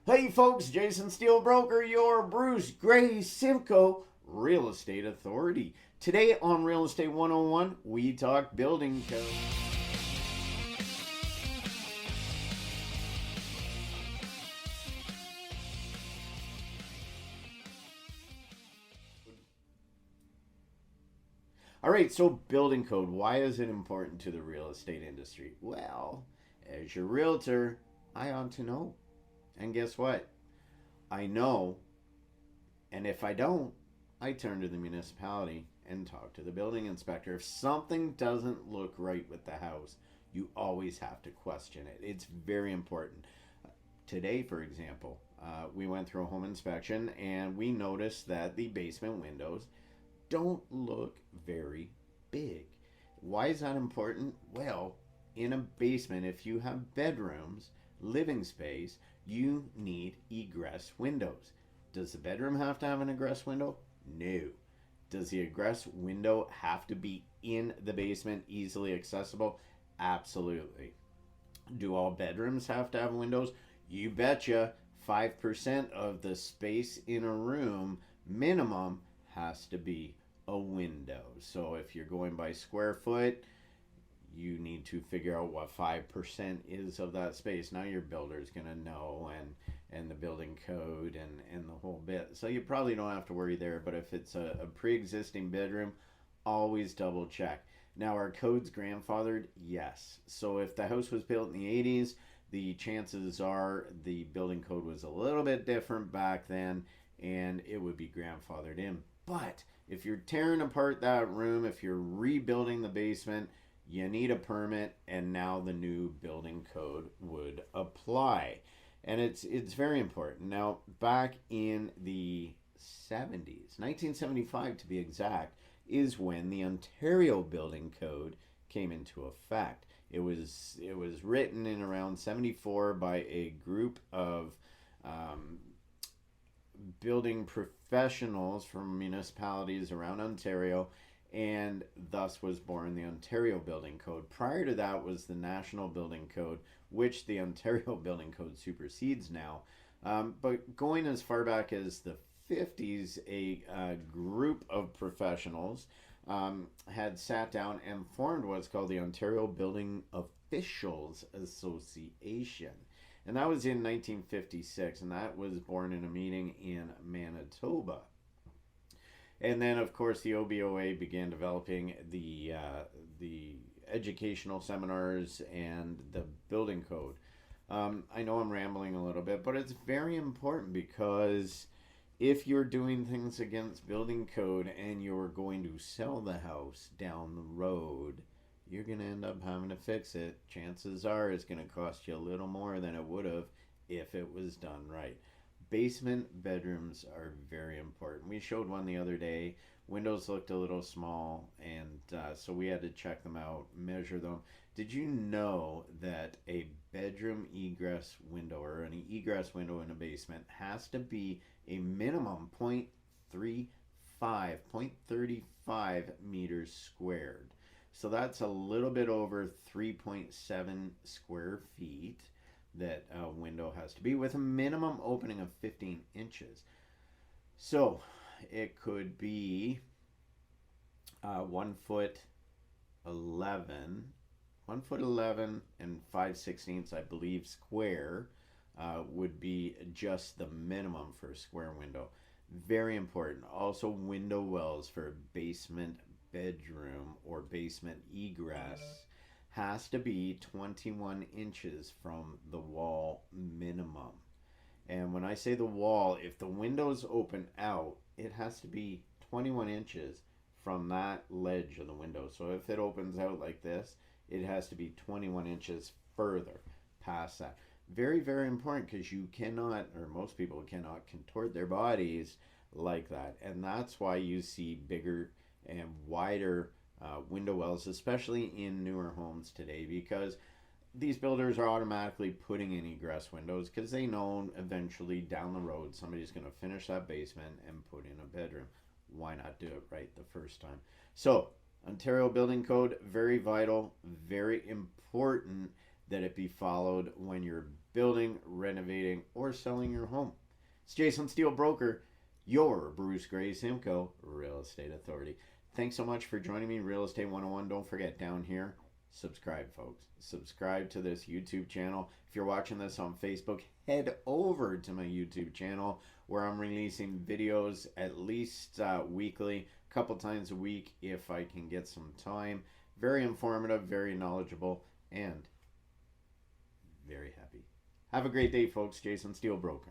Hey folks, Jason Steele broker, your Bruce Gray Simcoe Real Estate Authority. Today on Real Estate 101, we talk building code. All right, so building code, why is it important to the real estate industry? Well, as your realtor, I ought to know. And guess what? I know, and if I don't, I turn to the municipality and talk to the building inspector. If something doesn't look right with the house, you always have to question it. It's very important. Today, for example, we went through a home inspection and we noticed that the basement windows don't look very big. Why is that important? Well, in a basement, if you have bedrooms, living space, you need egress windows. Does the bedroom have to have an egress window? No. Does the egress window have to be in the basement, easily accessible? Absolutely. Do all bedrooms have to have windows? You betcha. 5% of the space in a room minimum has to be a window. So if you're going by square foot, you need to figure out what 5% is of that space. Now your builder's going to know, and the building code and the whole bit. So you probably don't have to worry there, but if it's a pre-existing bedroom, always double check. Now, are codes grandfathered? Yes. So if the house was built in the 80s, the chances are the building code was a little bit different back then, and it would be grandfathered in. But if you're tearing apart that room, if you're rebuilding the basement, you need a permit, and now the new building code would apply. And it's very important. Now, back in the 70s, 1975 to be exact, is when the Ontario Building Code came into effect. It was written in around 74 by a group of building professionals from municipalities around Ontario, and thus was born the Ontario Building Code. Prior to that was the National Building Code, which the Ontario Building Code supersedes now. But going as far back as the 50s, a group of professionals had sat down and formed what's called the Ontario Building Officials Association. And that was in 1956, and that was born in a meeting in Manitoba. And then, of course, the OBOA began developing the educational seminars and the building code. I know I'm rambling a little bit, but it's very important because if you're doing things against building code and you're going to sell the house down the road, you're going to end up having to fix it. Chances are it's going to cost you a little more than it would have if it was done right. Basement bedrooms are very important. We showed one the other day. Windows looked a little small, and so we had to check them out, measure them. Did you know that a bedroom egress window or an egress window in a basement has to be a minimum 0.35 meters squared? So that's a little bit over 3.7 square feet that a window has to be, with a minimum opening of 15 inches. So it could be 1 foot 11, 1 foot 11 and 5/16, I believe, square would be just the minimum for a square window. Very important. Also, window wells for a basement bedroom or basement egress has to be 21 inches from the wall minimum. And when I say the wall, if the windows open out, it has to be 21 inches from that ledge of the window. So if it opens out like this, it has to be 21 inches further past that. Very, very important, because you cannot, or most people cannot, contort their bodies like that. And that's why you see bigger and wider window wells, especially in newer homes today, because these builders are automatically putting in egress windows because they know eventually down the road somebody's going to finish that basement and put in a bedroom. Why not do it right the first time? So, Ontario Building Code, very vital, very important that it be followed when you're building, renovating, or selling your home. It's Jason Steele, broker, your Bruce Gray Simcoe Real Estate Authority. Thanks so much for joining me, Real Estate 101. Don't forget, down here, subscribe, folks. Subscribe to this YouTube channel. If you're watching this on Facebook, head over to my YouTube channel where I'm releasing videos at least weekly, a couple times a week if I can get some time. Very informative, very knowledgeable, and very happy. Have a great day, folks. Jason Steele, broker.